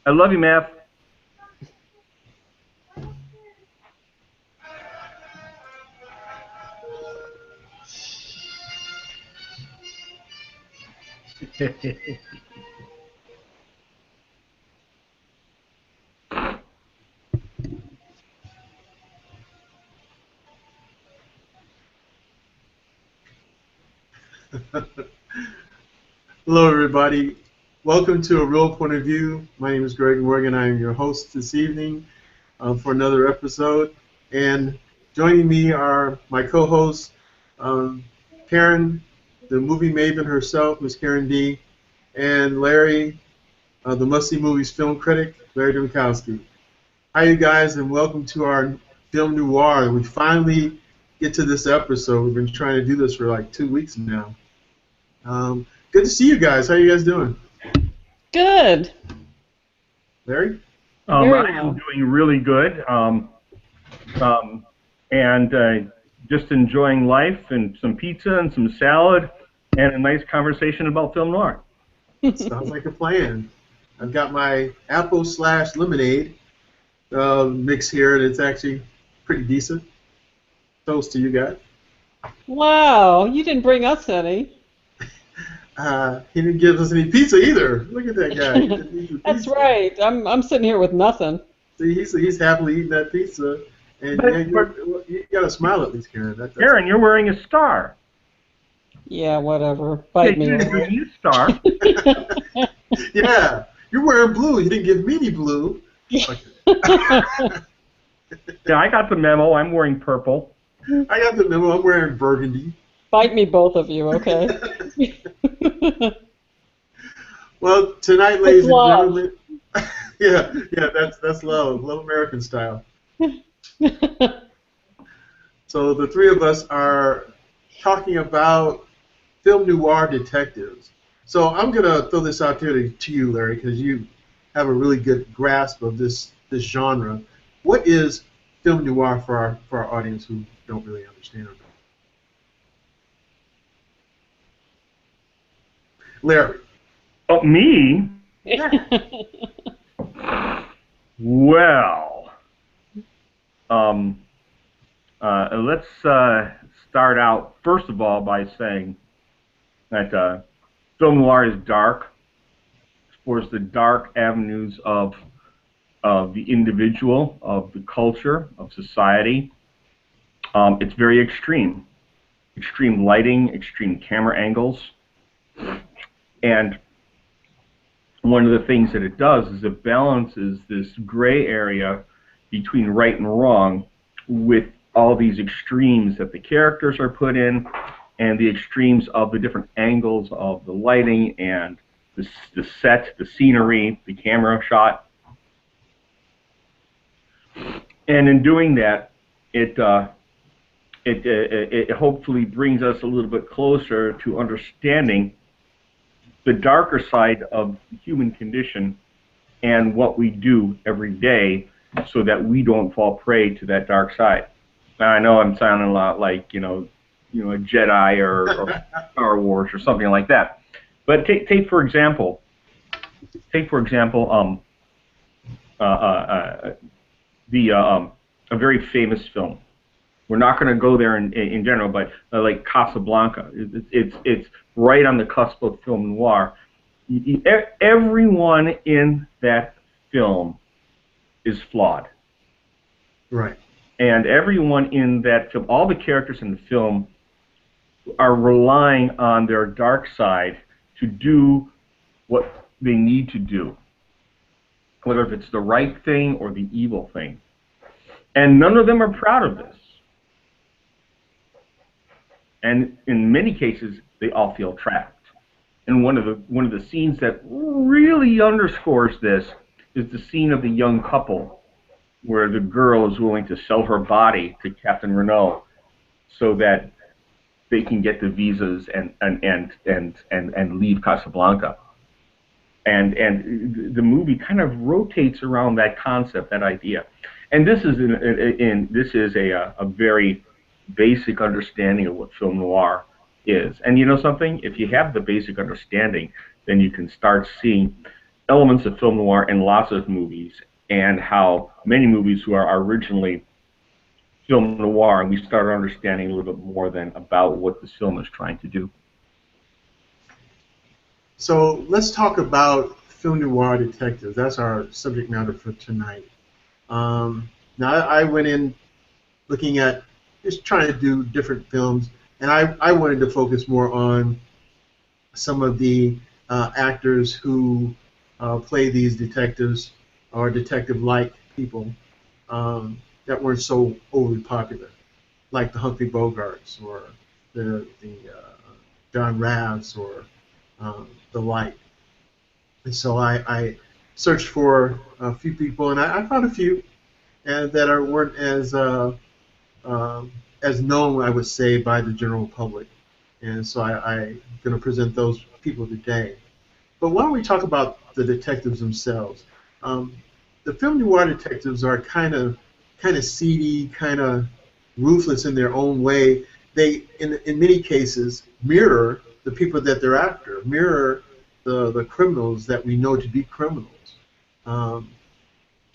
I love you, Math. Hello, everybody. Welcome to A Real Point of View. My name is Greg Morgan. I am your host this evening for another episode. And joining me are my co-hosts, Karen, the movie maven herself, Miss Karen D., and Larry, the Must-See Movies film critic, Larry Dymkowski. Hi, you guys, and welcome to our Film Noir. We finally get to this episode. We've been trying to do this for like 2 weeks now. Good to see you guys. How are you guys doing? Good. Larry? I am doing really good, and just enjoying life and some pizza and some salad and a nice conversation about film noir. Sounds like a plan. I've got my apple/lemonade mix here, and it's actually pretty decent. Toast to you guys. Wow, you didn't bring us any. He didn't give us any pizza either. Look at that guy. That's right. I'm sitting here with nothing. See, he's happily eating that pizza, and you got to smile at least, Karen. Karen, you're wearing a star. Yeah, whatever. Bite me. You didn't bring you a star. Yeah, you're wearing blue. You didn't give me any blue. Yeah, I got the memo. I'm wearing purple. I got the memo. I'm wearing burgundy. Bite me, both of you, okay? Well, tonight, ladies and gentlemen, yeah, that's love American style. So the three of us are talking about film noir detectives. So I'm gonna throw this out there to you, Larry, because you have a really good grasp of this genre. What is film noir for our audience who don't really understand it? Larry. Oh, me? Well, let's start out first of all by saying that film noir is dark, explores the dark avenues of the individual, of the culture, of society. It's very extreme lighting, extreme camera angles. And one of the things that it does is it balances this gray area between right and wrong with all these extremes that the characters are put in and the extremes of the different angles of the lighting and the set, the scenery, the camera shot. And in doing that, it hopefully brings us a little bit closer to understanding the darker side of the human condition and what we do every day so that we don't fall prey to that dark side. Now, I know I'm sounding a lot like, a Jedi or Star Wars or something like that. But take for example, a very famous film. We're not going to go there in general, but like Casablanca, it's right on the cusp of film noir. Everyone in that film is flawed. Right. And everyone in that film, all the characters in the film are relying on their dark side to do what they need to do, whether if it's the right thing or the evil thing. And none of them are proud of this. And in many cases, they all feel trapped. And one of the scenes that really underscores this is the scene of the young couple, where the girl is willing to sell her body to Captain Renault so that they can get the visas and leave Casablanca. And the movie kind of rotates around that concept, that idea. And this is a very basic understanding of what film noir is. And you know something? If you have the basic understanding, then you can start seeing elements of film noir in lots of movies, and how many movies who are originally film noir, and we started understanding a little bit more then about what the film is trying to do. So let's talk about film noir detectives. That's our subject matter for tonight. Now, I went in looking at just trying to do different films, and I wanted to focus more on some of the actors who play these detectives or detective-like people that weren't so overly popular, like the Humphrey Bogarts or the John Rafts or the like. And so I searched for a few people, and I found a few and that weren't as known, I would say, by the general public. And so I'm going to present those people today. But why don't we talk about the detectives themselves? The film noir detectives are kind of seedy, kind of ruthless in their own way. They, in many cases, mirror the people that they're after, mirror the criminals that we know to be criminals.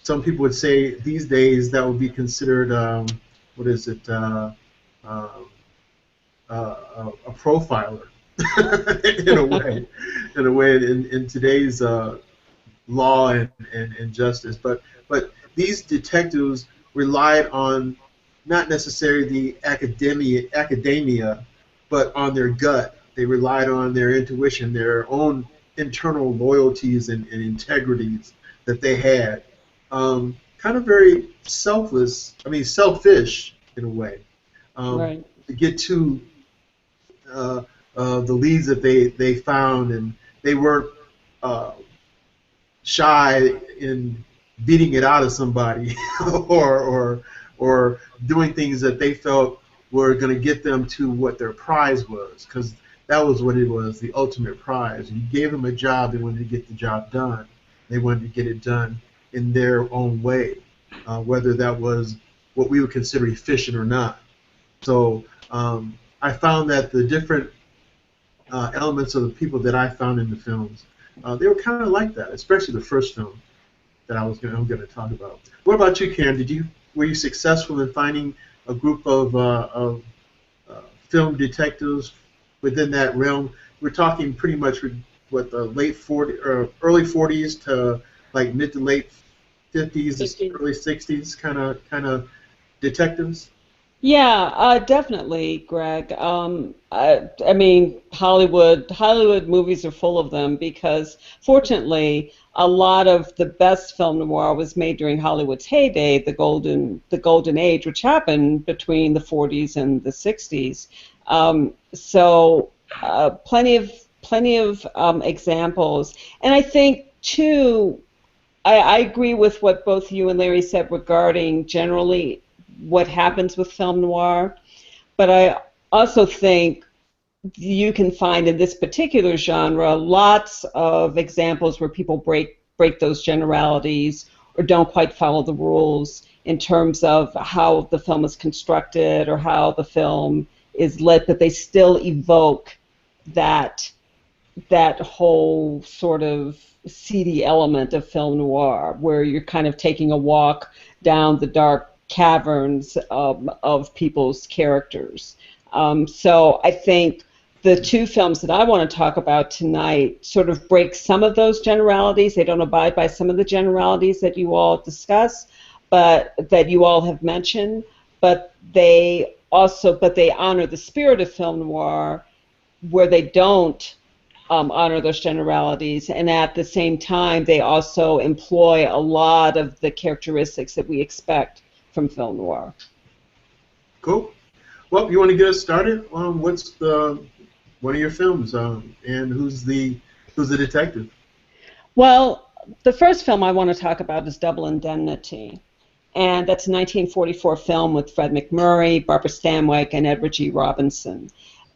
Some people would say these days that would be considered, what is it, a profiler in a way in today's law and justice. But these detectives relied on not necessarily the academia, but on their gut. They relied on their intuition, their own internal loyalties and integrities that they had. Kind of very selfish in a way, Right. to get to the leads that they found, and they weren't shy in beating it out of somebody or doing things that they felt were going to get them to what their prize was, because that was what it was, the ultimate prize. You gave them a job, they wanted to get the job done. They wanted to get it done in their own way, whether that was what we would consider efficient or not. So I found that the different elements of the people that I found in the films, they were kind of like that, especially the first film that I'm going to talk about. What about you, Karen? Were you successful in finding a group of film detectives within that realm? We're talking pretty much with the late 40s or early 40s to like mid to late 50s, early 60s kind of detectives. Yeah, definitely, Greg. I mean, Hollywood movies are full of them because, fortunately, a lot of the best film noir was made during Hollywood's heyday, the golden age, which happened between the 40s and the 60s. So, plenty of examples, and I think too. I agree with what both you and Larry said regarding generally what happens with film noir, but I also think you can find in this particular genre lots of examples where people break those generalities or don't quite follow the rules in terms of how the film is constructed or how the film is lit, but they still evoke that whole sort of seedy element of film noir, where you're kind of taking a walk down the dark caverns of people's characters. So I think the two films that I want to talk about tonight sort of break some of those generalities. They don't abide by some of the generalities that you all discuss, but that you all have mentioned. But they honor the spirit of film noir, where they don't honor those generalities, and at the same time they also employ a lot of the characteristics that we expect from film noir. Cool. Well, you want to get us started? What's one of your films, and who's the detective? Well, the first film I want to talk about is Double Indemnity, and that's a 1944 film with Fred MacMurray, Barbara Stanwyck, and Edward G. Robinson.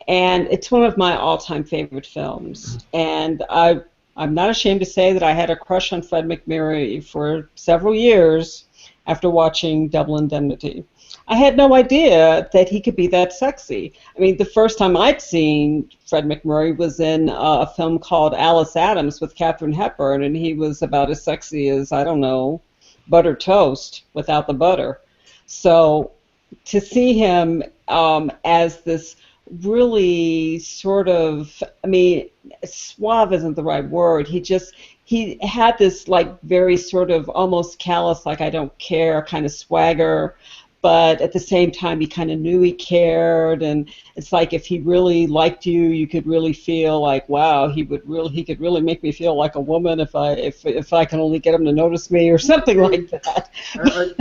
And it's one of my all-time favorite films. And I'm not ashamed to say that I had a crush on Fred MacMurray for several years after watching Double Indemnity. I had no idea that he could be that sexy. I mean, the first time I'd seen Fred MacMurray was in a film called Alice Adams with Katharine Hepburn, and he was about as sexy as, I don't know, buttered toast without the butter. So to see him as this really sort of, I mean, suave isn't the right word. He had this like very sort of almost callous, like I don't care kind of swagger, but at the same time he kind of knew he cared, and it's like if he really liked you, you could really feel like, wow, he could really make me feel like a woman if I can only get him to notice me or something like that.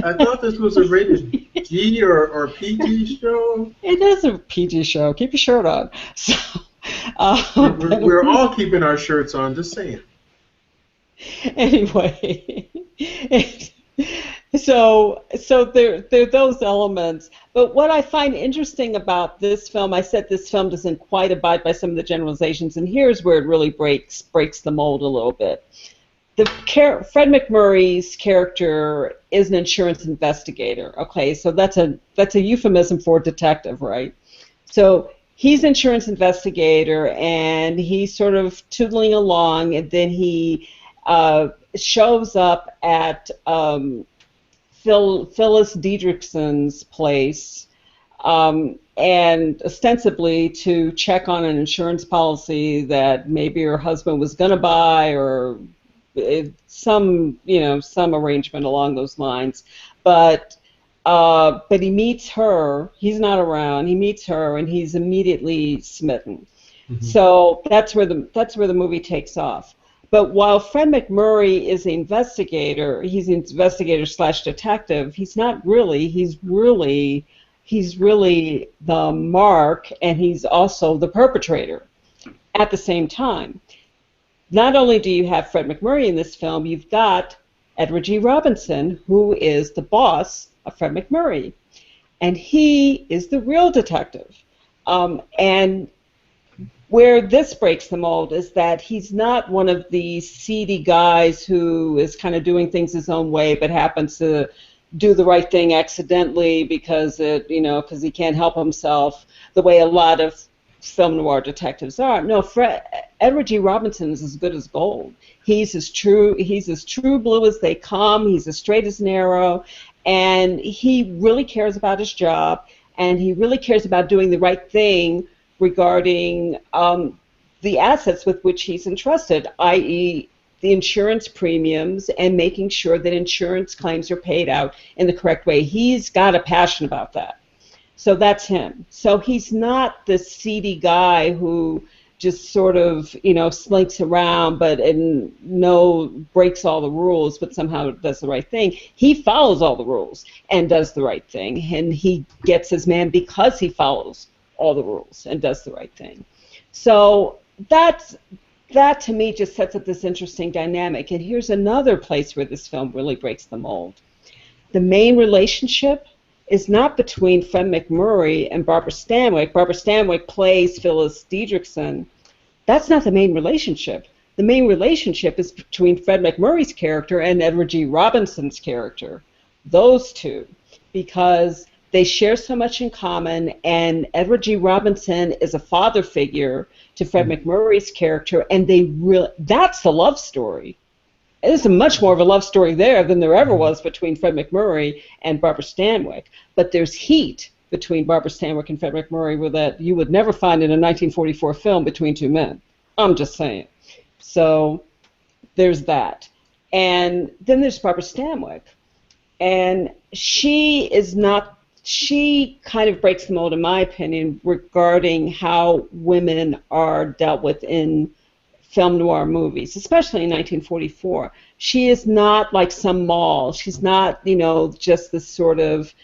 I thought this was a rated G or PG show. It is a PG show. Keep your shirt on. So, We're all keeping our shirts on. Just saying. Anyway, so there are those elements. But what I find interesting about this film, I said this film doesn't quite abide by some of the generalizations, and here's where it really breaks the mold a little bit. Fred MacMurray's character is an insurance investigator. Okay, so that's a euphemism for detective, right? So he's an insurance investigator, and he's sort of tootling along, and then he shows up at Phyllis Diedrichson's place, and ostensibly to check on an insurance policy that maybe her husband was going to buy, or some arrangement along those lines. But he meets her. He's not around. He meets her, and he's immediately smitten. Mm-hmm. So that's where the movie takes off. But while Fred MacMurray is an investigator, he's an investigator / detective. He's not really. He's really the mark, and he's also the perpetrator at the same time. Not only do you have Fred MacMurray in this film, you've got Edward G. Robinson, who is the boss of Fred MacMurray, and he is the real detective. And where this breaks the mold is that he's not one of these seedy guys who is kind of doing things his own way, but happens to do the right thing accidentally because he can't help himself, the way a lot of film noir detectives are. No, Edward G. Robinson is as good as gold. He's as true blue as they come. He's as straight as an arrow, and he really cares about his job, and he really cares about doing the right thing regarding the assets with which he's entrusted, i.e., the insurance premiums, and making sure that insurance claims are paid out in the correct way. He's got a passion about that. So that's him. So he's not this seedy guy who just sort of, slinks around breaks all the rules, but somehow does the right thing. He follows all the rules and does the right thing, and he gets his man because he follows all the rules and does the right thing. So that to me just sets up this interesting dynamic. And here's another place where this film really breaks the mold. The main relationship is not between Fred MacMurray and Barbara Stanwyck. Barbara Stanwyck plays Phyllis Diedrichson. That's not the main relationship. The main relationship is between Fred MacMurray's character and Edward G. Robinson's character. Those two, because they share so much in common, and Edward G. Robinson is a father figure to Fred MacMurray's character, and that's the love story. There's much more of a love story there than there ever was between Fred MacMurray and Barbara Stanwyck. But there's heat between Barbara Stanwyck and Fred MacMurray that you would never find in a 1944 film between two men. I'm just saying. So there's that. And then there's Barbara Stanwyck. And she kind of breaks the mold, in my opinion, regarding how women are dealt with in film noir movies, especially in 1944. She is not like some Moll. She's not, just this sort of,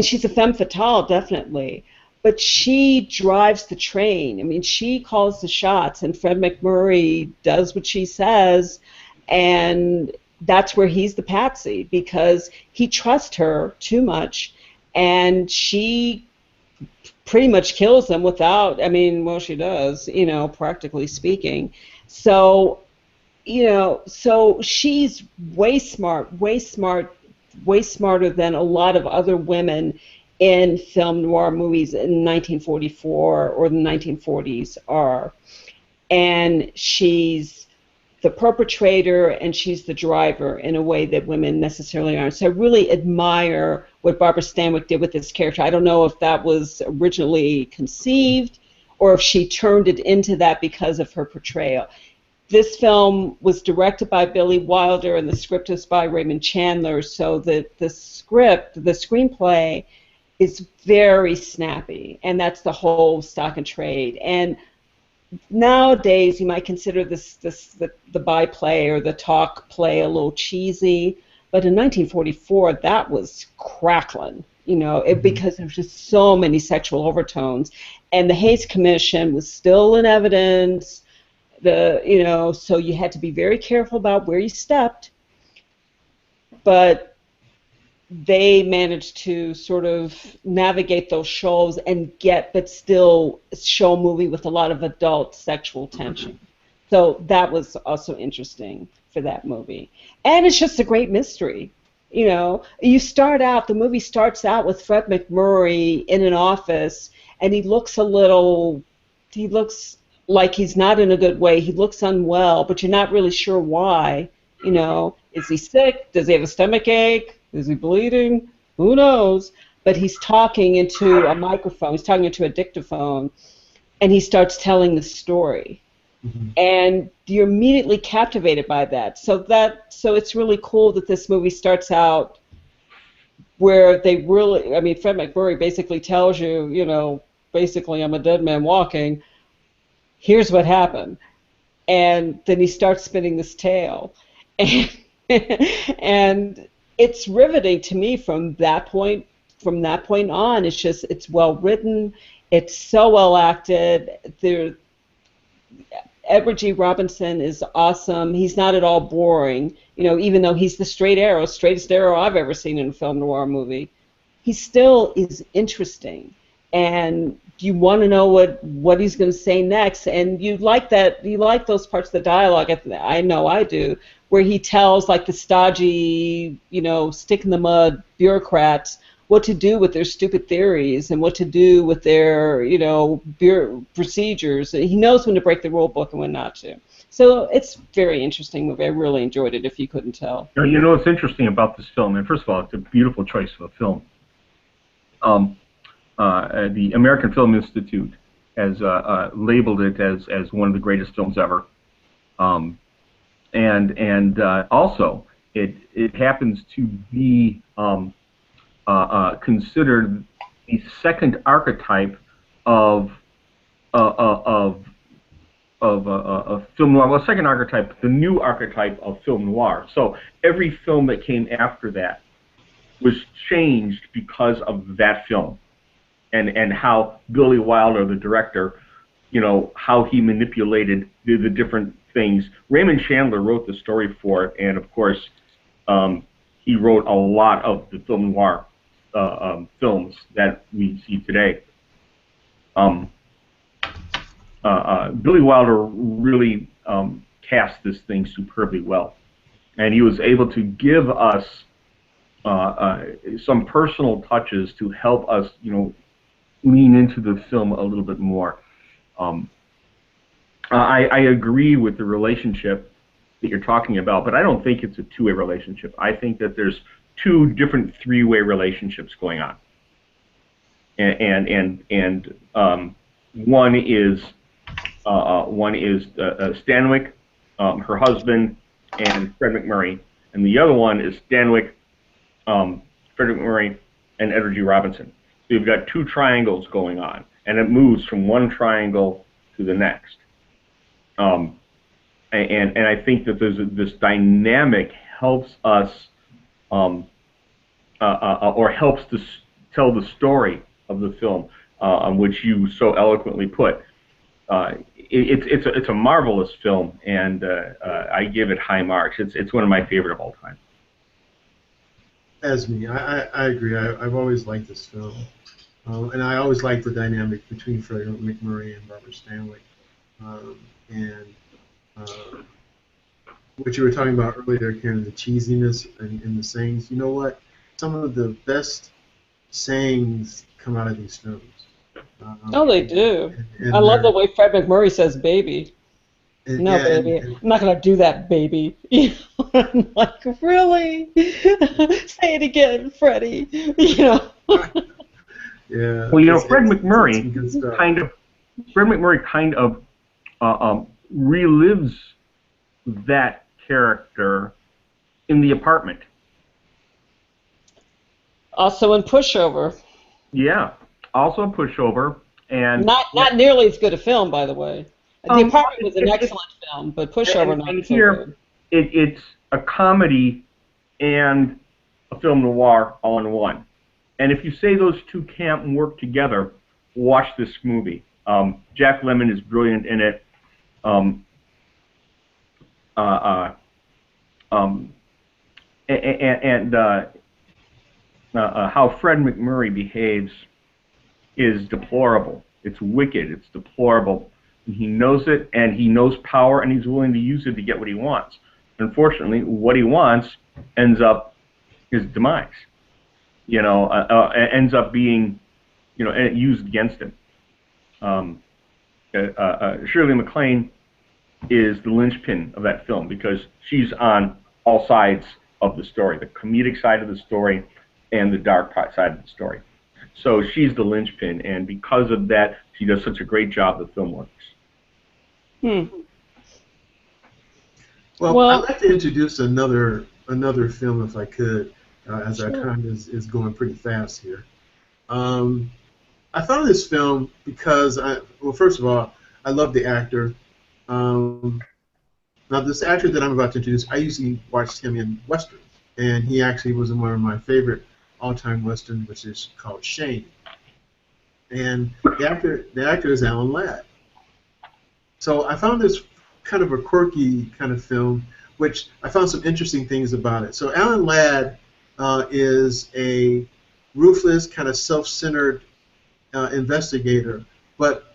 she's a femme fatale, definitely, but she drives the train. She calls the shots, and Fred MacMurray does what she says, and that's where he's the patsy, because he trusts her too much, and she pretty much kills him without, she does, practically speaking. So, so she's way smart way smarter than a lot of other women in film noir movies in 1944 or the 1940s are. And she's the perpetrator and she's the driver in a way that women necessarily aren't. So I really admire what Barbara Stanwyck did with this character. I don't know if that was originally conceived or if she turned it into that because of her portrayal. This film was directed by Billy Wilder and the script is by Raymond Chandler, so that the screenplay is very snappy, and that's the whole stock and trade. And nowadays you might consider the byplay or the talk play a little cheesy, but in 1944 that was crackling, because there's just so many sexual overtones, and the Hays Commission was still in evidence. So you had to be very careful about where you stepped, but they managed to sort of navigate those shows and but still show a movie with a lot of adult sexual tension. So that was also interesting for that movie. And it's just a great mystery. The movie starts out with Fred MacMurray in an office, and he looks like he's not in a good way. He looks unwell, but you're not really sure why. Is he sick? Does he have a stomach ache? Is he bleeding? Who knows? But he's talking into a microphone. He's talking into a dictaphone, and he starts telling the story. Mm-hmm. And you're immediately captivated by that. So it's really cool that this movie starts out where Fred MacMurray basically tells you, basically I'm a dead man walking. Here's what happened. And then he starts spinning this tale. And it's riveting to me from that point on. It's well written, it's so well acted. Edward G. Robinson is awesome. He's not at all boring, even though he's the straightest arrow I've ever seen in a film noir movie. He still is interesting, and you want to know what he's going to say next, and you like those parts of the dialogue. I know I do, where he tells like the stodgy, stick in the mud bureaucrats what to do with their stupid theories and what to do with their, procedures. He knows when to break the rule book and when not to. So it's a very interesting movie. I really enjoyed it, if you couldn't tell. What's interesting about this film, and first of all, it's a beautiful choice of a film. The American Film Institute has labeled it as one of the greatest films ever. And also, it happens to be considered the second archetype of film noir. Well, second archetype, the new archetype of film noir. So every film that came after that was changed because of that film, and how Billy Wilder, the director, how he manipulated the different things. Raymond Chandler wrote the story for it, and of course, he wrote a lot of the film noir films that we see today. Billy Wilder really cast this thing superbly well, and he was able to give us some personal touches to help us, lean into the film a little bit more. I agree with the relationship that you're talking about, but I don't think it's a two-way relationship. I think that there's two different three-way relationships going on, and one is Stanwyck, her husband, and Fred MacMurray, and the other one is Stanwyck, Fred MacMurray, and Edward G. Robinson. So you've got two triangles going on, and it moves from one triangle to the next. And I think that this dynamic helps us, or helps to tell the story of the film, which you so eloquently put. It's a marvelous film, and I give it high marks. It's one of my favorite of all time. As me, I agree. I've always liked this film, and I always liked the dynamic between Fred MacMurray and Barbara Stanwyck. And what you were talking about earlier, Karen, the cheesiness and the sayings. You know what? some of the best sayings come out of these films. Oh, they do. I And love the they're way Fred MacMurray says "baby." No, yeah, baby, I'm not gonna do that, baby. You know, I'm like, really? Say it again, Freddie. You know. yeah, Well, it's some good stuff. Fred MacMurray kind of relives that character in The Apartment. Also in Pushover. Yeah, also a pushover, and Not nearly as good a film, by the way. The well, Apartment was an excellent film, but Pushover not and so here good. it's a comedy and a film noir all in one. And if you say those two can't work together, watch this movie. Jack Lemmon is brilliant in it. Um, uh, uh, um, and how Fred MacMurray behaves is deplorable. It's wicked. It's deplorable. And he knows it, and he knows power, and he's willing to use it to get what he wants. Unfortunately, what he wants ends up his demise. Ends up being, used against him. Um, Shirley MacLaine is the linchpin of that film because she's on all sides of the story, the comedic side of the story and the dark side of the story. So she's the linchpin, and because of that, she does such a great job. The film works. Well, I'd Well, like to introduce another film if I could, as our sure. time is going pretty fast here. Um, I found this film because first of all, I love the actor. Um, Now, this actor that I'm about to introduce, I usually watched him in westerns, and he actually was in one of my favorite all-time westerns, which is called Shane. And the actor is Alan Ladd. So I found this kind of a quirky kind of film, which I found some interesting things about it. So Alan Ladd is a ruthless, kind of self-centered investigator. But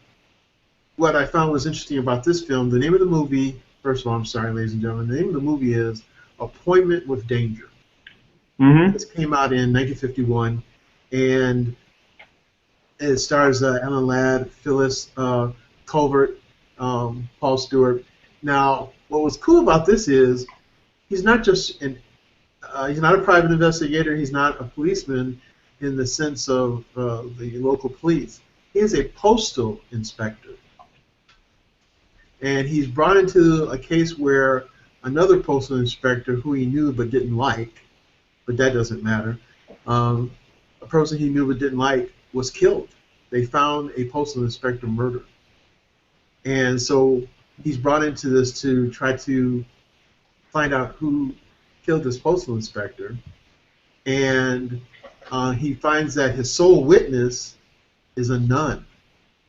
what I found was interesting about this film, the name of the movie, first of all, I'm sorry, ladies and gentlemen, the name of the movie is Appointment with Danger. Mm-hmm. This came out in 1951, and it stars Alan Ladd, Phyllis Culvert, Paul Stewart. Now, what was cool about this is he's not just he's not a private investigator. He's not a policeman in the sense of the local police. He is a postal inspector, and he's brought into a case where another postal inspector who he knew but didn't like, but that doesn't matter. A person he knew but didn't like was killed. They found a postal inspector murdered. And so he's brought into this to try to find out who killed this postal inspector. And he finds that his sole witness is a nun,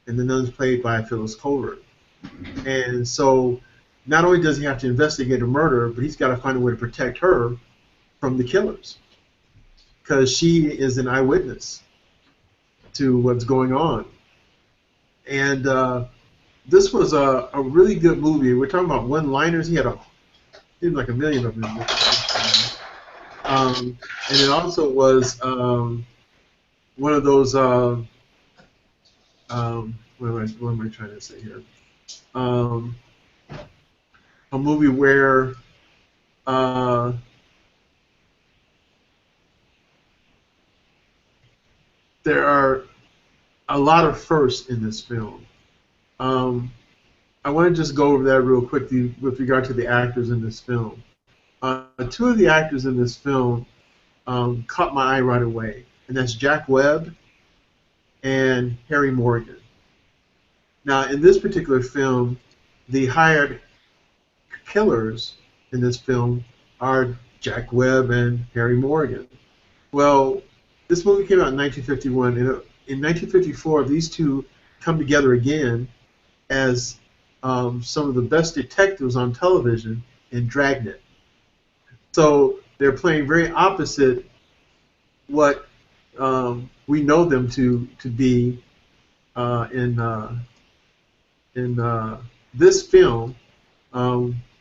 and the nun's played by Phyllis Colbert. And so not only does he have to investigate a murder, but he's got to find a way to protect her from the killers, because she is an eyewitness to what's going on. And this was a really good movie. We're talking about one-liners. He had like a million of them. And it also was one of those. What am I trying to say here? A movie where there are a lot of firsts in this film. I want to just go over that real quickly with regard to the actors in this film. Two of the actors in this film caught my eye right away, and that's Jack Webb and Harry Morgan. Now, in this particular film, the hired killers in this film are Jack Webb and Harry Morgan. Well, this movie came out in 1951. In 1954, these two come together again as some of the best detectives on television in Dragnet. So they're playing very opposite what we know them to be in this film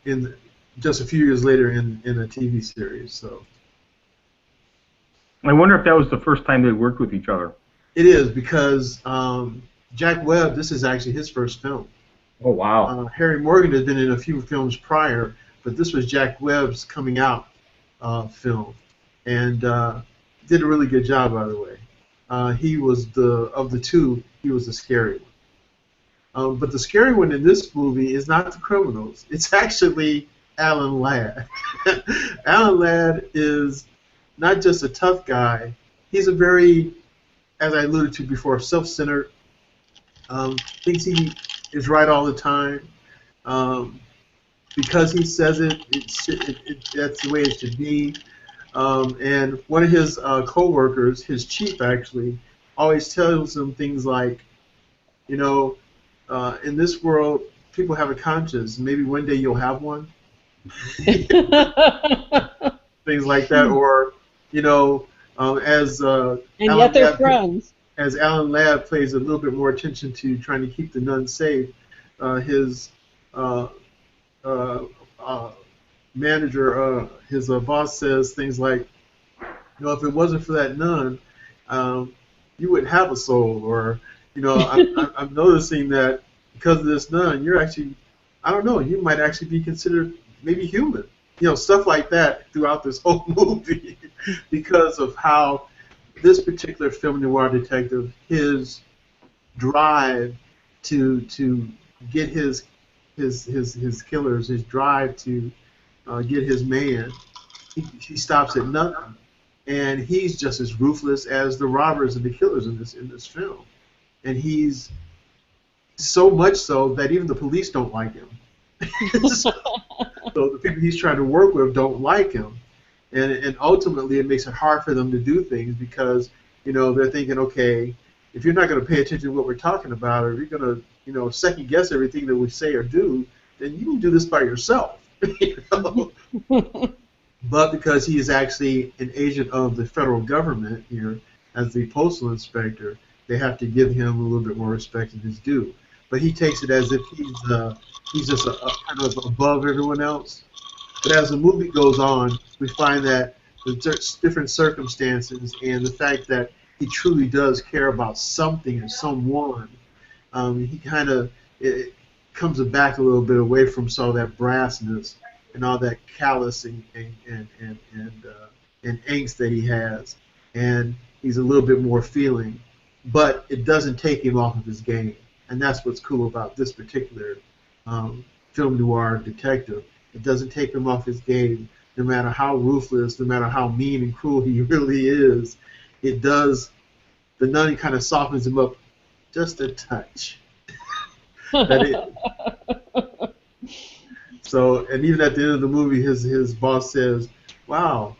in just a few years later in a TV series. So I wonder if that was the first time they worked with each other. It is because Jack Webb, this is actually his first film. Oh, wow. Harry Morgan had been in a few films prior, but this was Jack Webb's coming out film, and did a really good job, by the way. He was of the two, he was the scary one. But the scary one in this movie is not the criminals. It's actually Alan Ladd. Alan Ladd is not just a tough guy. He's a very, as I alluded to before, self-centered. Thinks he is right all the time. Because he says that's the way it should be. And one of his co-workers, his chief actually, always tells him things like, you know, in this world, people have a conscience. Maybe one day you'll have one. Things like that, or you know, as And Alan yet they're Ladd, friends. as Alan Ladd pays a little bit more attention to trying to keep the nuns safe, his uh, manager, his boss says things like, you know, if it wasn't for that nun, you wouldn't have a soul, or you know, I'm noticing that because of this nun, you're actually, I don't know, you might actually be considered maybe human. You know, stuff like that throughout this whole movie because of how this particular film noir detective, his drive to get his killers, his drive to get his man, he stops at nothing, and he's just as ruthless as the robbers and the killers in this film, and he's so much so that even the police don't like him. So the people he's trying to work with don't like him, and ultimately it makes it hard for them to do things because you know they're thinking, okay, if you're not going to pay attention to what we're talking about, or if you're going to second guess everything that we say or do, then you can do this by yourself. You know? But because he is actually an agent of the federal government here as the postal inspector, they have to give him a little bit more respect than his due. But he takes it as if he's just a kind of above everyone else. But as the movie goes on, we find that the different circumstances and the fact that he truly does care about something or someone, he kind of comes back a little bit away from all that brassness and all that callous and angst that he has, and he's a little bit more feeling, but it doesn't take him off of his game, and that's what's cool about this particular film noir detective. It doesn't take him off his game, no matter how ruthless, no matter how mean and cruel he really is. It does. The nun kind of softens him up just a touch. So, and even at the end of the movie, his boss says, "Wow,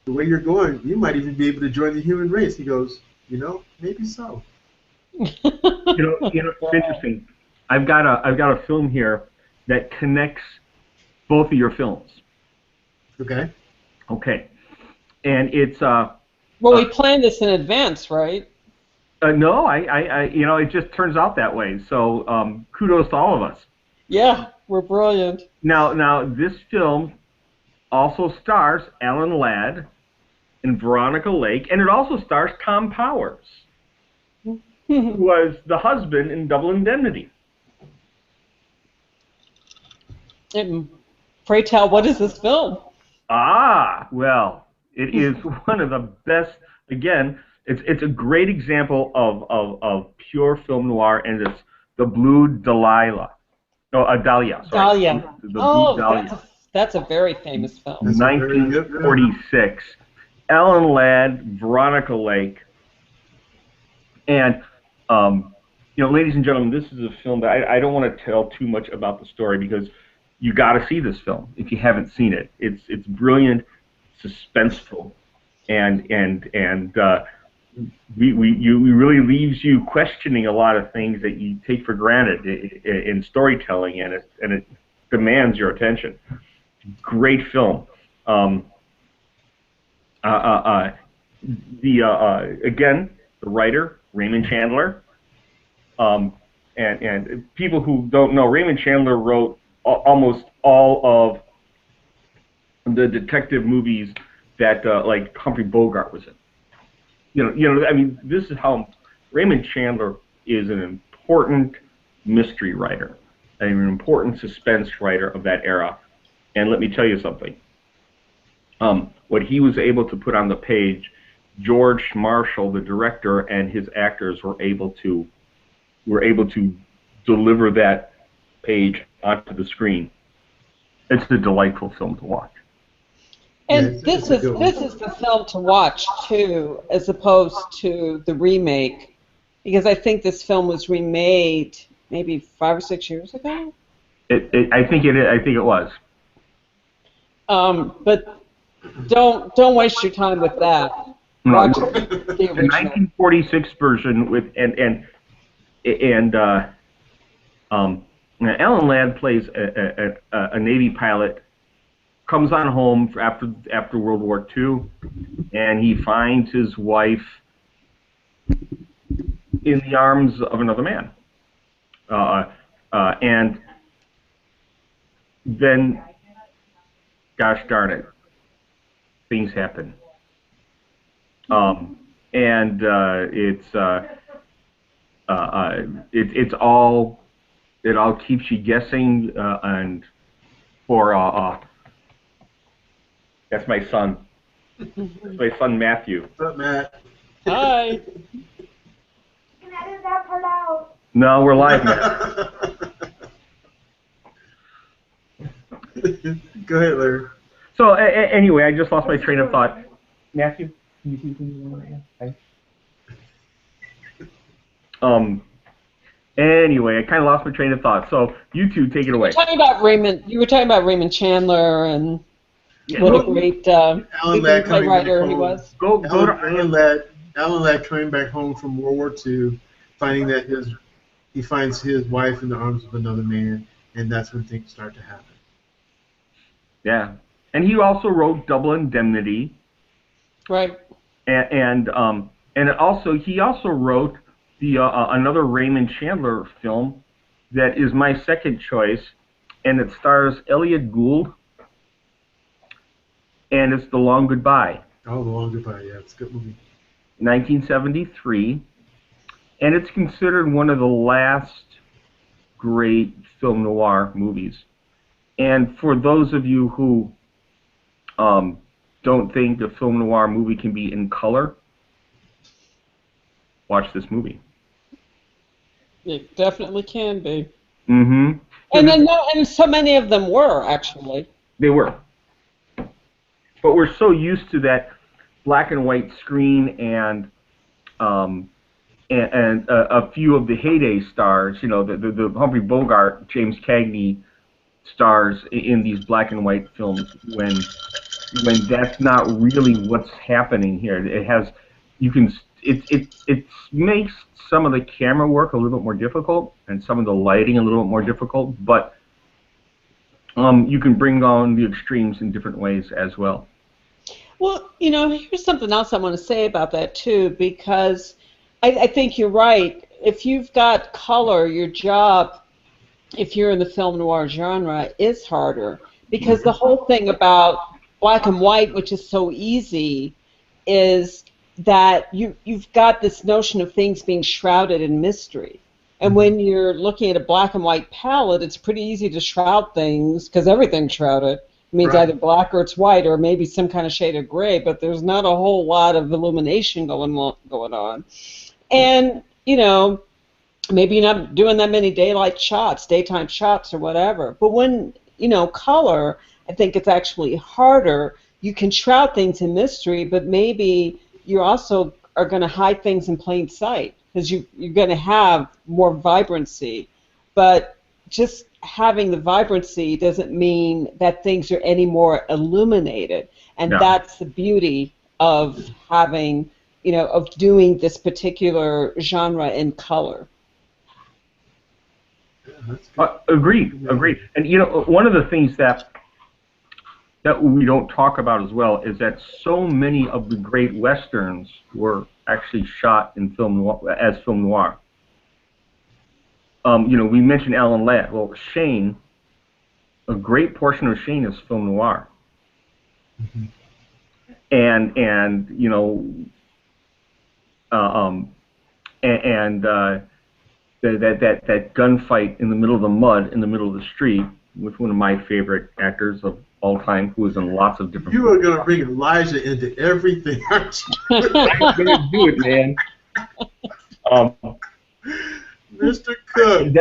the way you're going, you might even be able to join the human race." He goes, "Maybe so." It's interesting. I've got a film here that connects both of your films. Okay. Okay, and it's well, we planned this in advance, right? No, it just turns out that way. So kudos to all of us. Yeah, we're brilliant. Now this film also stars Alan Ladd and Veronica Lake, and it also stars Tom Powers, who was the husband in Double Indemnity. And pray tell, what is this film? Well, it is one of the best. Again, it's a great example of pure film noir, and it's The Blue Dahlia. No, Dahlia. Sorry. Dahlia. The Blue Dahlia. That's a very famous film. 1946. Alan Ladd, Veronica Lake, and ladies and gentlemen, this is a film that I don't want to tell too much about the story because you got to see this film if you haven't seen it. It's brilliant, suspenseful, and really leaves you questioning a lot of things that you take for granted in storytelling, and it demands your attention. Great film. Again, the writer Raymond Chandler, and people who don't know, Raymond Chandler wrote almost all of the detective movies that like Humphrey Bogart was in. I mean, this is how Raymond Chandler is an important mystery writer, an important suspense writer of that era. And let me tell you something. What he was able to put on the page, George Marshall, the director, and his actors were able to deliver that page onto the screen. It's a delightful film to watch. And this is the film to watch too, as opposed to the remake, because I think this film was remade maybe 5 or 6 years ago. I think it was. But don't waste your time with that. No, Watch the the original. 1946 version with and Alan Ladd plays a Navy pilot, comes on home after World War II, and he finds his wife in the arms of another man, and then, gosh darn it, things happen, and it all keeps you guessing, and for that's my son. That's my son Matthew. What's up, Matt? Hi. Can I edit that part out? No, we're live now. Go ahead, Larry. So anyway, I just lost my train of thought. Matthew, can you see something right now? Anyway, I kind of lost my train of thought. So you two take it away. You were talking about Raymond Chandler and what a great playwright he was. Alan Ladd coming back home from World War II, finding that he finds his wife in the arms of another man, and that's when things start to happen. Yeah, and he also wrote Double Indemnity. Right. And he also wrote the another Raymond Chandler film that is my second choice, and it stars Elliot Gould, and it's The Long Goodbye. Oh, The Long Goodbye, yeah, it's a good movie. 1973, and it's considered one of the last great film noir movies. And for those of you who don't think a film noir movie can be in color, watch this movie. It definitely can be. Mm-hmm. And so many of them were, actually. They were. But we're so used to that black and white screen and a few of the heyday stars, the Humphrey Bogart, James Cagney stars in these black and white films when that's not really what's happening here. It makes some of the camera work a little bit more difficult and some of the lighting a little bit more difficult, but you can bring on the extremes in different ways as well. Well, here's something else I want to say about that too, because I think you're right. If you've got color, your job, if you're in the film noir genre, is harder, because the whole thing about black and white, which is so easy, is that you've got this notion of things being shrouded in mystery. And when you're looking at a black and white palette, it's pretty easy to shroud things, because everything's shrouded. It means either black or it's white, or maybe some kind of shade of gray, but there's not a whole lot of illumination going on. And, maybe you're not doing that many daytime shots or whatever. But when, color, I think it's actually harder. You can shroud things in mystery, but maybe you also are going to hide things in plain sight, because you're going to have more vibrancy. But just having the vibrancy doesn't mean that things are any more illuminated. And that's the beauty of having, of doing this particular genre in color. Agreed. And one of the things that we don't talk about as well is that so many of the great westerns were actually shot in film noir, as film noir. We mentioned Alan Ladd. Well, Shane, a great portion of Shane is film noir. and you know, and that gunfight in the middle of the mud in the middle of the street with one of my favorite actors of all time, who was in lots of different. You are going to bring Elijah into everything, aren't you? I'm going to do it, man. Mr. Cook.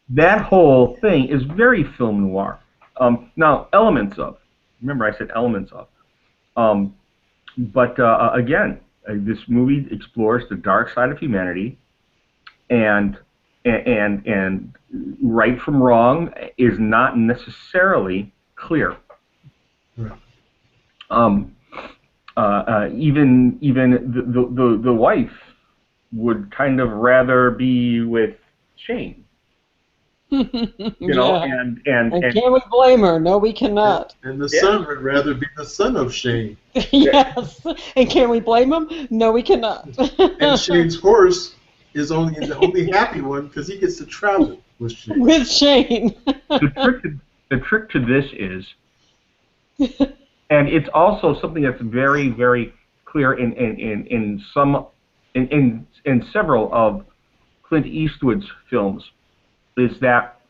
That whole thing is very film noir. Now, elements of. Remember, I said elements of. But again, this movie explores the dark side of humanity, and right from wrong is not necessarily clear. Right. Even the wife would kind of rather be with Shane. You know, and and can we blame her? No, we cannot. And the son would rather be the son of Shane. Yes. And can we blame him? No, we cannot. And Shane's horse is only the only happy one because he gets to travel with Shane. With Shane. the trick to this is, and it's also something that's very, very clear in several of Clint Eastwood's films, is that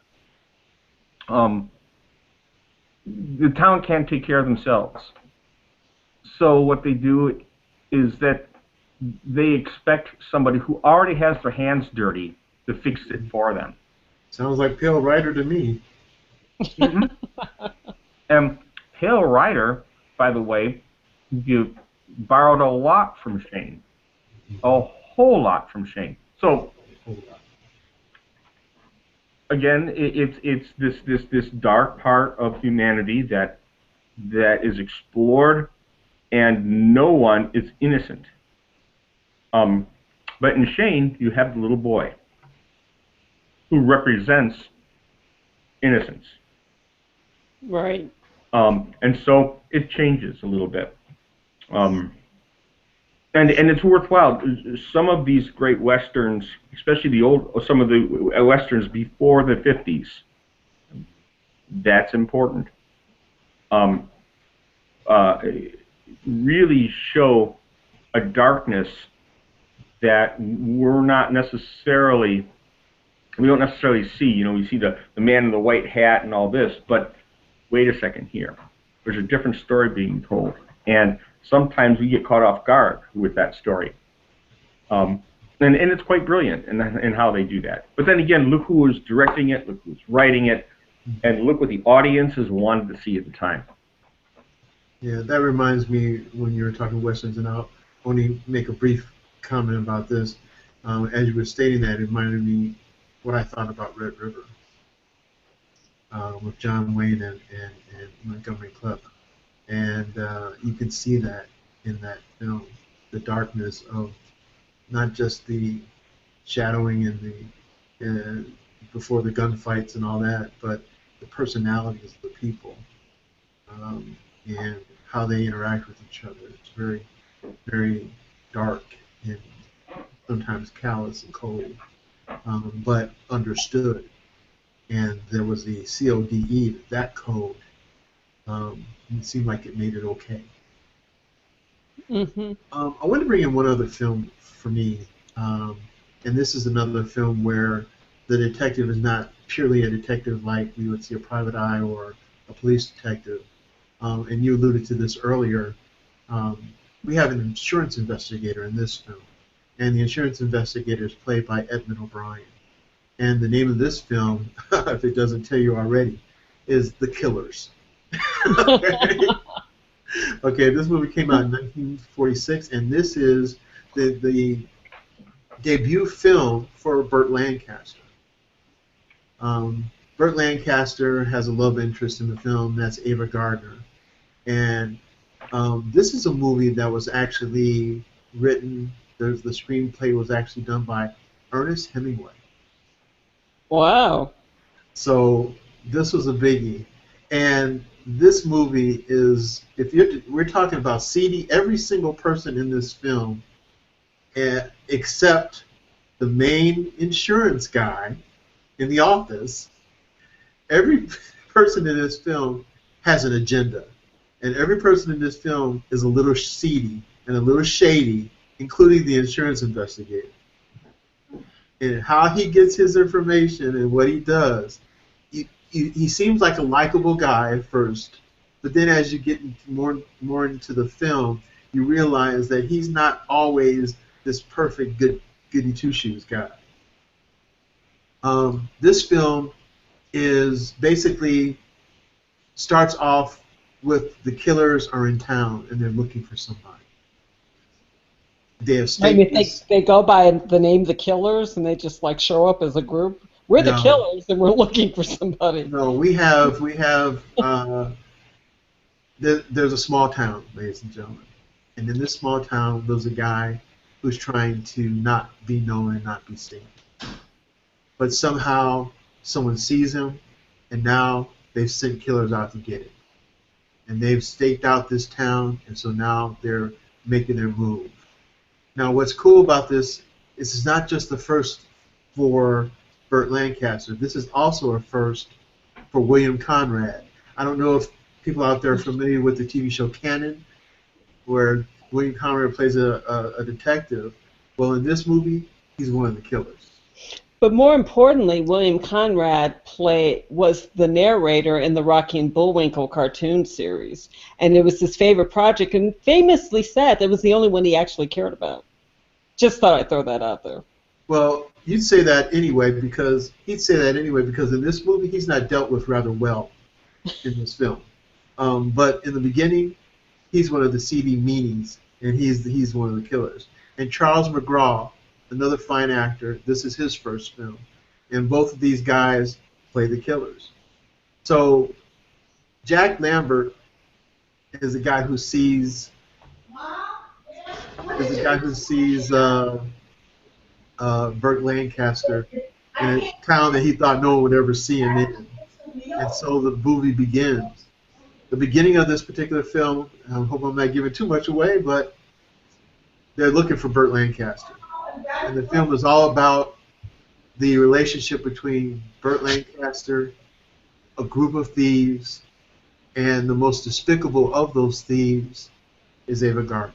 the town can't take care of themselves. So what they do is that they expect somebody who already has their hands dirty to fix it for them. Sounds like Pale Rider to me. Mm-hmm. And Pale Rider, by the way, you borrowed a lot from Shane, a whole lot from Shane. So again, it's this dark part of humanity that is explored, and no one is innocent. But in Shane, you have the little boy who represents innocence. Right. And so it changes a little bit. And it's worthwhile. Some of these great westerns, especially some of the westerns before the 50s, that's important. Really show a darkness that we don't necessarily see. You know, we see the man in the white hat and all this, but wait a second here. There's a different story being told, and sometimes we get caught off guard with that story. And it's quite brilliant in how they do that. But then again, look who was directing it, look who's writing it, and look what the audiences wanted to see at the time. Yeah, that reminds me when you were talking westerns, and I'll only make a brief comment about this. As you were stating that, it reminded me what I thought about Red River with John Wayne and Montgomery Clift. And you can see that in that film, the darkness of not just the shadowing and the before the gunfights and all that, but the personalities of the people and how they interact with each other. It's very, very dark and sometimes callous and cold, but understood. And there was the CODE, that code. It seemed like it made it okay. Mm-hmm. I want to bring in one other film for me, and this is another film where the detective is not purely a detective like we would see a private eye or a police detective. And you alluded to this earlier. We have an insurance investigator in this film, and the insurance investigator is played by Edmund O'Brien. And the name of this film, if it doesn't tell you already, is The Killers. Okay, this movie came out in 1946, and this is the debut film for Burt Lancaster. Burt Lancaster has a love interest in the film, that's Ava Gardner. And this is a movie that was actually written, the screenplay was actually done by Ernest Hemingway. Wow. So this was a biggie. And this movie is, we're talking about seedy, every single person in this film, except the main insurance guy in the office. Every person in this film has an agenda. And every person in this film is a little seedy and a little shady, including the insurance investigator. And how he gets his information and what he does, he seems like a likable guy at first, but then as you get more into the film, you realize that he's not always this perfect goody two shoes guy. This film is basically starts off with the killers are in town and they're looking for somebody. They have I mean, staked. they go by the name The Killers, and they just like show up as a group. We're the No. Killers, and we're looking for somebody. No, there's a small town, ladies and gentlemen, and in this small town, there's a guy who's trying to not be known and not be seen. But somehow, someone sees him, and now they've sent killers out to get him. And they've staked out this town, and so now they're making their move. Now, what's cool about this is it's not just the first for Burt Lancaster. This is also a first for William Conrad. I don't know if people out there are familiar with the TV show Canon, where William Conrad plays a detective. Well, in this movie, he's one of the killers. But more importantly, William Conrad was the narrator in the Rocky and Bullwinkle cartoon series, and it was his favorite project, and famously said that was the only one he actually cared about. Just thought I'd throw that out there. Well, he'd say that anyway because in this movie he's not dealt with rather well in this film. But in the beginning, he's one of the seedy meanies, and he's one of the killers. And Charles McGraw, another fine actor, this is his first film, and both of these guys play the killers. So Jack Lambert is a guy who sees Burt Lancaster in a town that he thought no one would ever see him in. And so the movie begins. The beginning of this particular film, I hope I'm not giving too much away, but they're looking for Burt Lancaster. And the film is all about the relationship between Burt Lancaster, a group of thieves, and the most despicable of those thieves is Ava Gardner.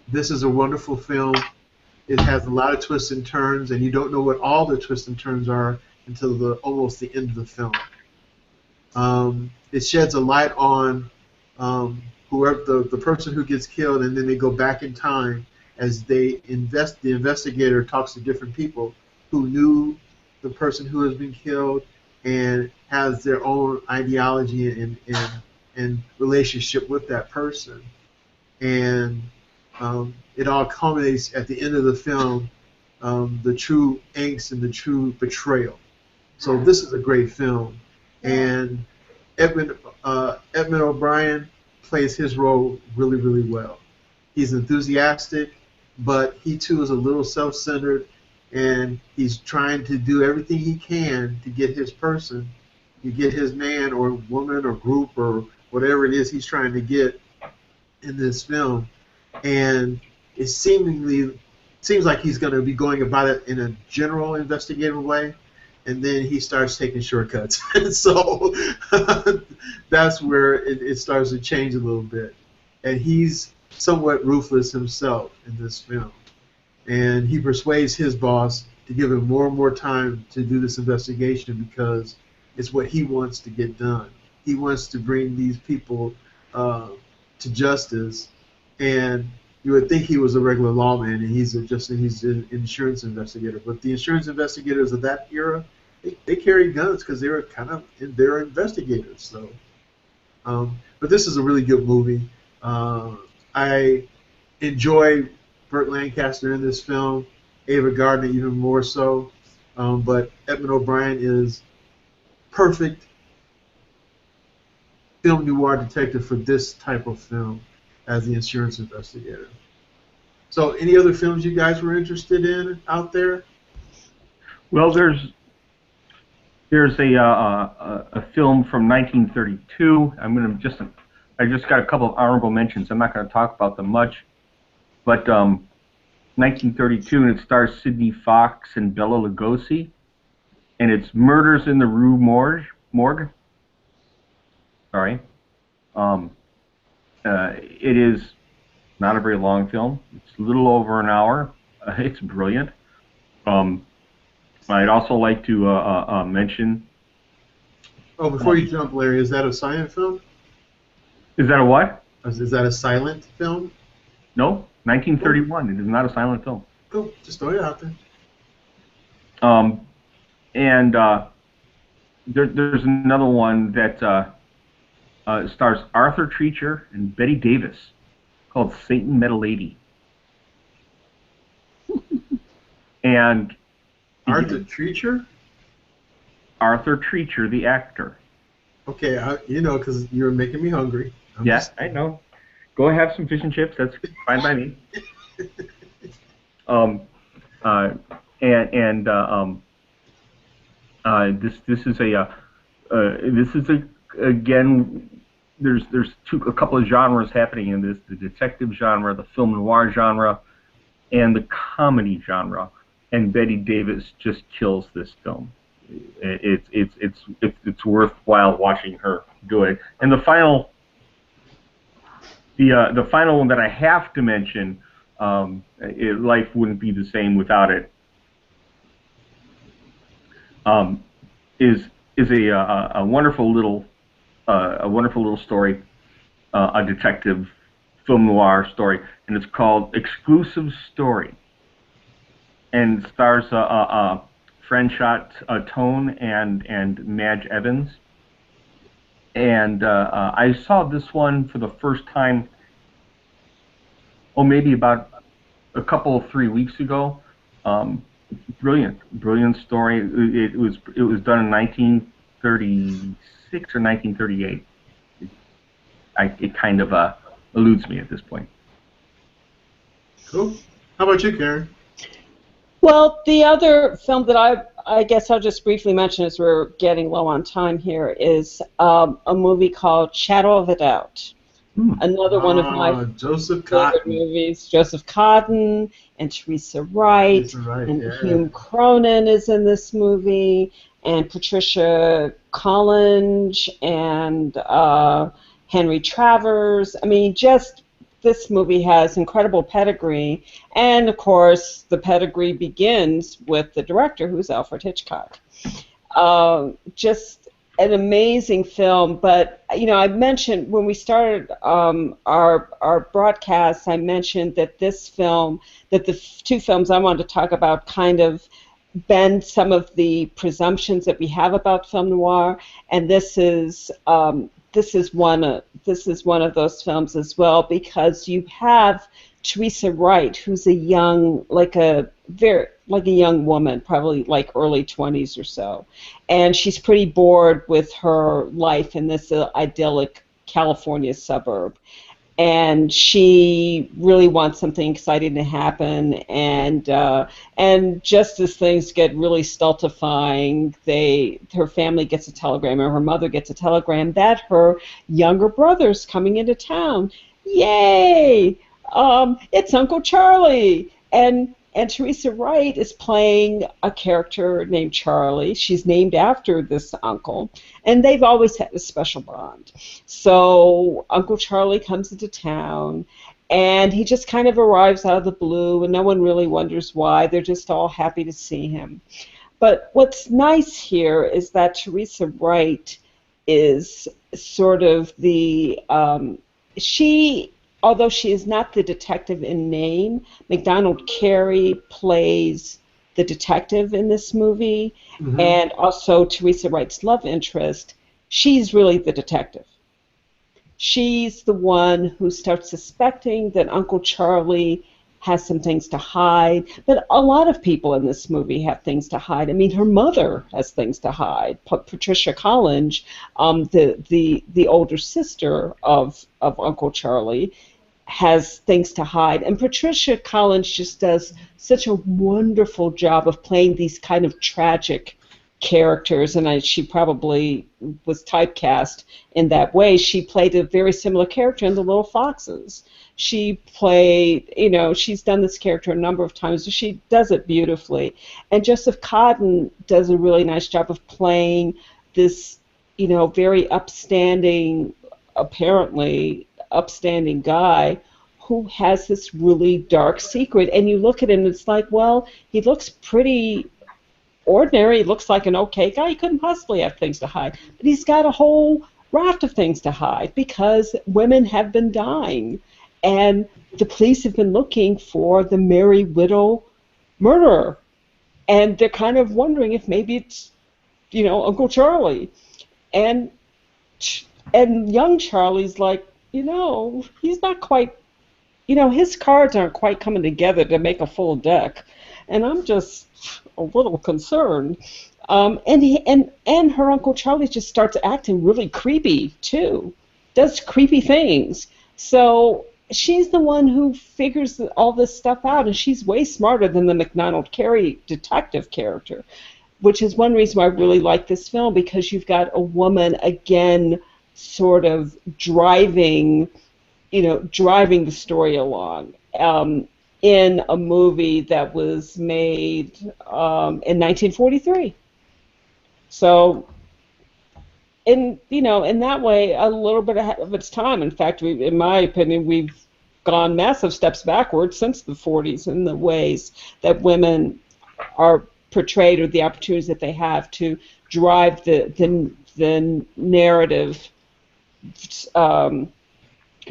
This is a wonderful film. It has a lot of twists and turns, and you don't know what all the twists and turns are until almost the end of the film. It sheds a light on whoever the person who gets killed, and then they go back in time as the investigator talks to different people who knew the person who has been killed and has their own ideology and relationship with that person. And it all culminates at the end of the film, the true angst and the true betrayal. So this is a great film. And Edmund O'Brien plays his role really, really well. He's enthusiastic, but he too is a little self-centered, and he's trying to do everything he can to get his person, to get his man or woman or group or whatever it is he's trying to get in this film. And it seems like he's going to be going about it in a general investigative way, and then he starts taking shortcuts. And so that's where it starts to change a little bit. And he's somewhat ruthless himself in this film. And he persuades his boss to give him more and more time to do this investigation because it's what he wants to get done. He wants to bring these people to justice. And you would think he was a regular lawman, and he's an insurance investigator. But the insurance investigators of that era, they carried guns because they were they're investigators. So, but this is a really good movie. I enjoy Burt Lancaster in this film, Ava Gardner even more so. But Edmund O'Brien is perfect film noir detective for this type of film as the insurance investigator. So any other films you guys were interested in out there? Well, there's a film from 1932. I just got a couple of honorable mentions. I'm not going to talk about them much, but 1932, and it stars Sidney Fox and Bela Lugosi, and it's Murders in the Rue Morgue. Sorry. Um, it is not a very long film. It's a little over an hour. It's brilliant. Um, I'd also like to mention. Oh, before you jump, Larry, is that a silent film? Is that a what? Is that a silent film? No, Cool. 1931. It is not a silent film. Cool. Just throw it out there. And there's another one that stars Arthur Treacher and Betty Davis called Satan Met a Lady. And Arthur Treacher? Arthur Treacher, the actor. Okay, because you're making me hungry. Yes, I know. Go have some fish and chips. That's fine by me. This is again. There's a couple of genres happening in this: the detective genre, the film noir genre, and the comedy genre. And Betty Davis just kills this film. It's worthwhile watching her do it. And the final one that I have to mention, life wouldn't be the same without it. Is a wonderful little story, a detective film noir story, and it's called Exclusive Story, and stars Franchot Tone and Madge Evans. And I saw this one for the first time, maybe about a couple 3 weeks ago. Brilliant story. It was done in 1936 or 1938. It kind of eludes me at this point. Cool. How about you, Karen? Well, the other film that I guess I'll just briefly mention as we're getting low on time here is a movie called Shadow of a Doubt. Another one of my favorite movies. Joseph Cotten and Teresa Wright. And Hume Cronin is in this movie. And Patricia Collinge and Henry Travers. I mean, just this movie has incredible pedigree. And, of course, the pedigree begins with the director, who's Alfred Hitchcock. Just an amazing film, but I mentioned when we started our broadcast, I mentioned that the two films I wanted to talk about kind of bend some of the presumptions that we have about film noir, and this is one of those films as well, because you have Teresa Wright, who's a young woman, probably like early 20s or so, and she's pretty bored with her life in this idyllic California suburb, and she really wants something exciting to happen, and just as things get really stultifying, her family gets a telegram, or her mother gets a telegram that her younger brother's coming into town. Yay! It's Uncle Charlie, and Teresa Wright is playing a character named Charlie. She's named after this uncle, and they've always had a special bond. So Uncle Charlie comes into town, and he just kind of arrives out of the blue, and no one really wonders why. They're just all happy to see him. But what's nice here is that Teresa Wright is sort of although she is not the detective in name, McDonald Carey plays the detective in this movie, and also Teresa Wright's love interest. She's really the detective. She's the one who starts suspecting that Uncle Charlie has some things to hide, but a lot of people in this movie have things to hide. I mean, her mother has things to hide. Patricia Collinge, the older sister of Uncle Charlie, has things to hide. And Patricia Collinge just does such a wonderful job of playing these kind of tragic characters, and she probably was typecast in that way. She played a very similar character in The Little Foxes. She played, she's done this character a number of times, so she does it beautifully. And Joseph Cotten does a really nice job of playing this, very upstanding apparently upstanding guy who has this really dark secret, and you look at him and it's like, well, he looks pretty ordinary. He looks like an okay guy. He couldn't possibly have things to hide. But he's got a whole raft of things to hide because women have been dying. And the police have been looking for the Merry Widow murderer. And they're kind of wondering if maybe it's, Uncle Charlie. And young Charlie's like, he's not quite, his cards aren't quite coming together to make a full deck. And I'm just a little concerned. And her Uncle Charlie just starts acting really creepy too, does creepy things. So she's the one who figures all this stuff out, and she's way smarter than the McDonald Carey detective character, which is one reason why I really like this film, because you've got a woman again, sort of driving the story along. In a movie that was made in 1943. So, in that way, a little bit ahead of its time. In fact, in my opinion, we've gone massive steps backwards since the 40s in the ways that women are portrayed, or the opportunities that they have to drive the narrative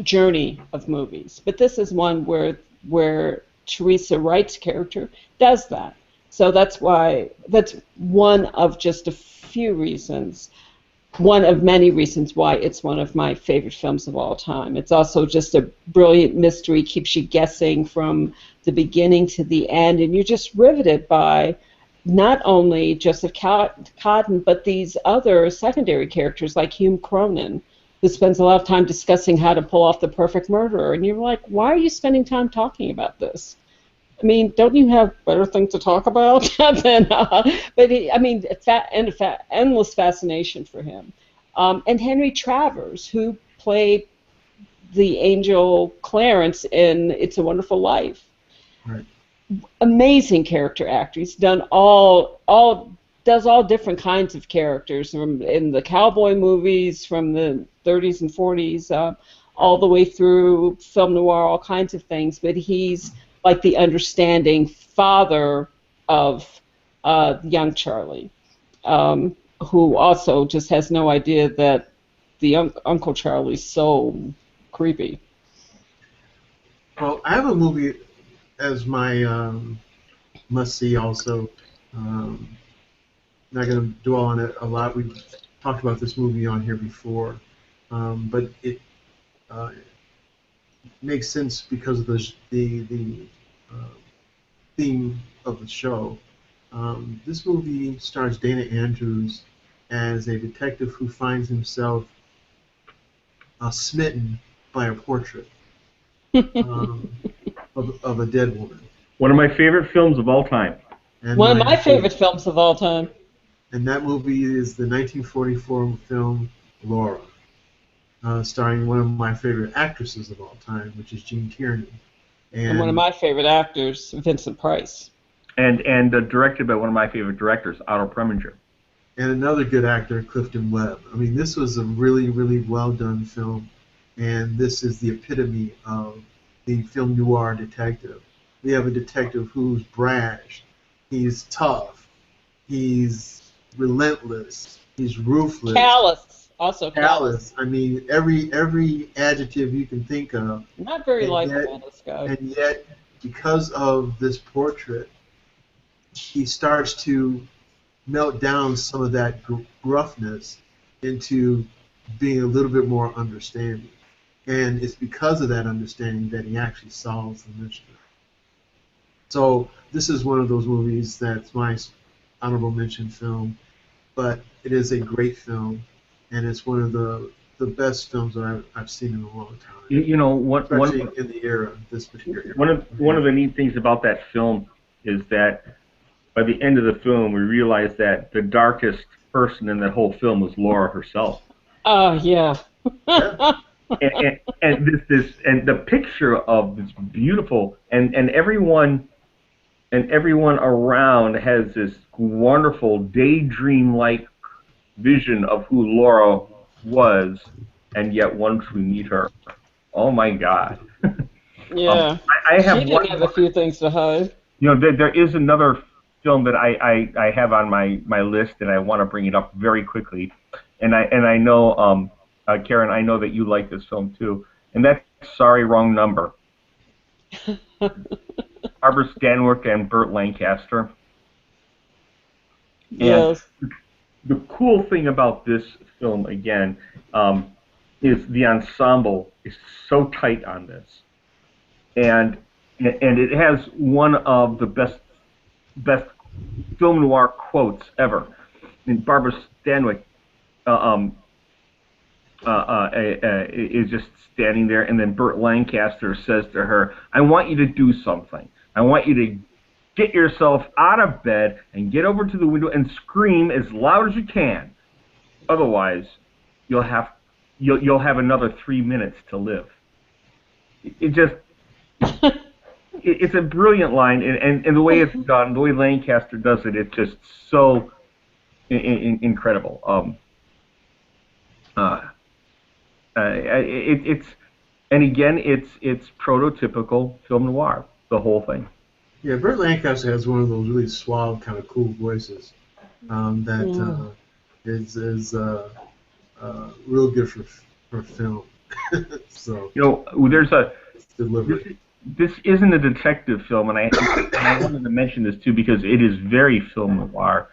journey of movies. But this is one where Teresa Wright's character does that. So that's one of just a few reasons, one of many reasons why it's one of my favorite films of all time. It's also just a brilliant mystery, keeps you guessing from the beginning to the end, and you're just riveted by not only Joseph Cotten, but these other secondary characters like Hume Cronin, who spends a lot of time discussing how to pull off the perfect murderer. And you're like, why are you spending time talking about this? I mean, don't you have better things to talk about? Endless fascination for him. And Henry Travers, who played the angel Clarence in It's a Wonderful Life. Right. Amazing character actor. He's done does all different kinds of characters, from in the cowboy movies from the 30s and 40s, all the way through film noir, all kinds of things. But he's like the understanding father of young Charlie, who also just has no idea that the Uncle Charlie's so creepy. Well, I have a movie as my must-see also. Not going to dwell on it a lot. We've talked about this movie on here before, but it makes sense because of the theme of the show. This movie stars Dana Andrews as a detective who finds himself smitten by a portrait of a dead woman. One of my favorite films of all time. And one of my favorite films of all time. And that movie is the 1944 film Laura, starring one of my favorite actresses of all time, which is Jean Tierney. And one of my favorite actors, Vincent Price. And directed by one of my favorite directors, Otto Preminger. And another good actor, Clifton Webb. I mean, this was a really, really well-done film, and this is the epitome of the film noir detective. We have a detective who's brash, he's tough, he's relentless, he's ruthless. Callous, also callous. I mean, every adjective you can think of. Not very likable, this guy. And yet, because of this portrait, he starts to melt down some of that gruffness into being a little bit more understanding. And it's because of that understanding that he actually solves the mystery. So this is one of those movies that's my honorable mention film, but it is a great film, and it's one of the best films that I've seen in a long time. Especially in the era, this particular era. One of the neat things about that film is that by the end of the film, we realize that the darkest person in that whole film was Laura herself. Oh yeah. and the picture of this beautiful and everyone around has this wonderful daydream-like vision of who Laura was, and yet once we meet her, oh my God. Yeah. I She have did one have a more. few things to hide. There is another film that I have on my list, and I want to bring it up very quickly. And I know, Karen, I know that you like this film too, and that's Sorry, Wrong Number. Barbara Stanwyck and Burt Lancaster. And Yes. the cool thing about this film, again, is the ensemble is so tight on this, and it has one of the best film noir quotes ever. And Barbara Stanwyck is just standing there, and then Burt Lancaster says to her, "I want you to do something. I want you to get yourself out of bed and get over to the window and scream as loud as you can. Otherwise, you'll have another 3 minutes to live." It just it's a brilliant line, and the way it's done, the way Lancaster does it, it's just so incredible. It's and again, it's prototypical film noir, the whole thing. Yeah, Burt Lancaster has one of those really suave, kind of cool voices that is real good for film. So There's a it's deliberate. this isn't a detective film, and I wanted to mention this too because it is very film noir.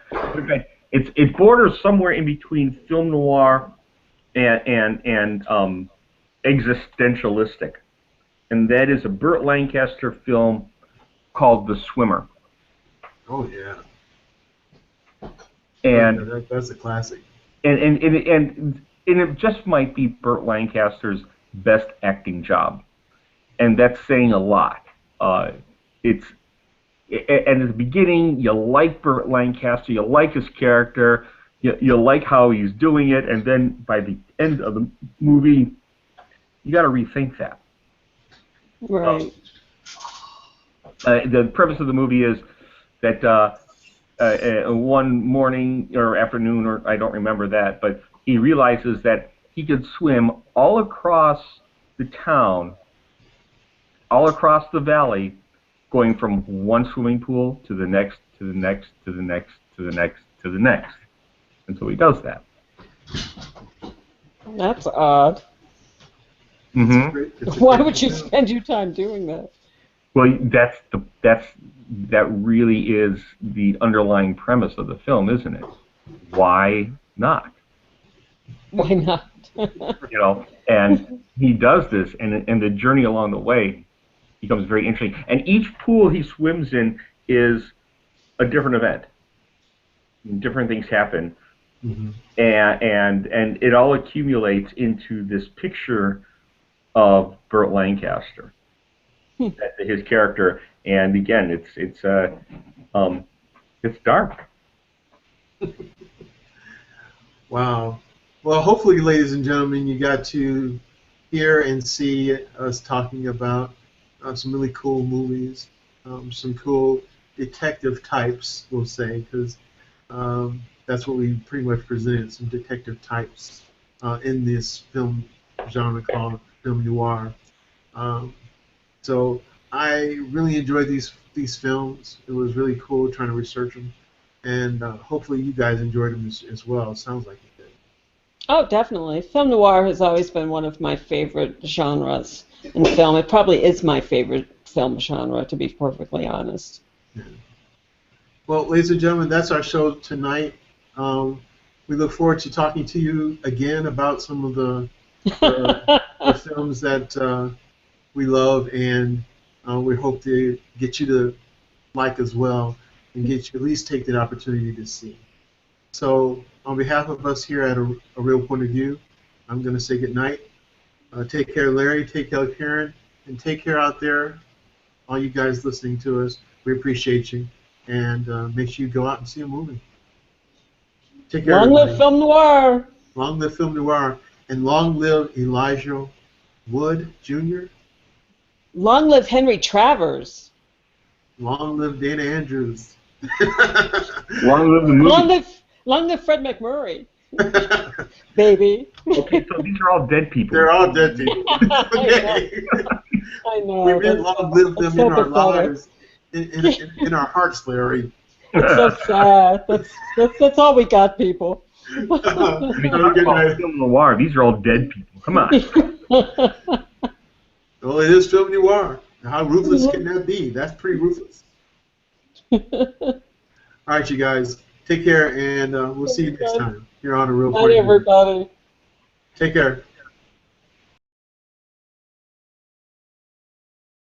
It borders somewhere in between film noir and existentialistic, and that is a Burt Lancaster film called The Swimmer. Oh yeah, And that's a classic. and it just might be Burt Lancaster's best acting job, and that's saying a lot. It's and at the beginning, you like Burt Lancaster, you like his character, you like how he's doing it, and then by the end of the movie, you got to rethink that. Right. The premise of the movie is that one morning or afternoon, or I don't remember that, but he realizes that he could swim all across the town, all across the valley, going from one swimming pool to the next, to the next, to the next, to the next, to the next. And so he does that. That's odd. Mm-hmm. Why would you spend your time doing that? Well, that really is the underlying premise of the film, isn't it? Why not? Why not? And he does this, and the journey along the way becomes very interesting. And each pool he swims in is a different event. Different things happen, and it all accumulates into this picture of Burt Lancaster, his character. And again, it's dark. Wow. Well, hopefully, ladies and gentlemen, you got to hear and see us talking about some really cool movies, some cool detective types, we'll say, because that's what we pretty much presented, some detective types in this film genre called film noir. So I really enjoyed these films. It was really cool trying to research them, and hopefully you guys enjoyed them as well. It sounds like you did. Oh, definitely. Film noir has always been one of my favorite genres in film. It probably is my favorite film genre, to be perfectly honest. Yeah. Well, ladies and gentlemen, that's our show tonight. We look forward to talking to you again about some of the films that we love, and we hope to get you to like as well, and get you at least take that opportunity to see. So, on behalf of us here at A Real Point of View, I'm going to say good night. Take care, Larry. Take care, Karen. And take care out there, all you guys listening to us. We appreciate you. And make sure you go out and see a movie. Take care, Long everybody. live film noir! Long live film noir. And long live Elijah Wood, Jr. Long live Henry Travers! Long live Dana Andrews. Long live the movie. Long live Fred MacMurray! Baby. Okay, so these are all dead people. They're all dead people. Okay. I know. We may long live them that's so in our pathetic. lives, in our hearts, Larry. It's so sad. That's all we got, people. I mean, Have a talk good about night. film noir. These are all dead people. Come on. Well, it is film noir. How ruthless can that be? That's pretty ruthless. All right, you guys. Take care, and we'll see you next time here on A Real Night, Point of View. everybody. Take care.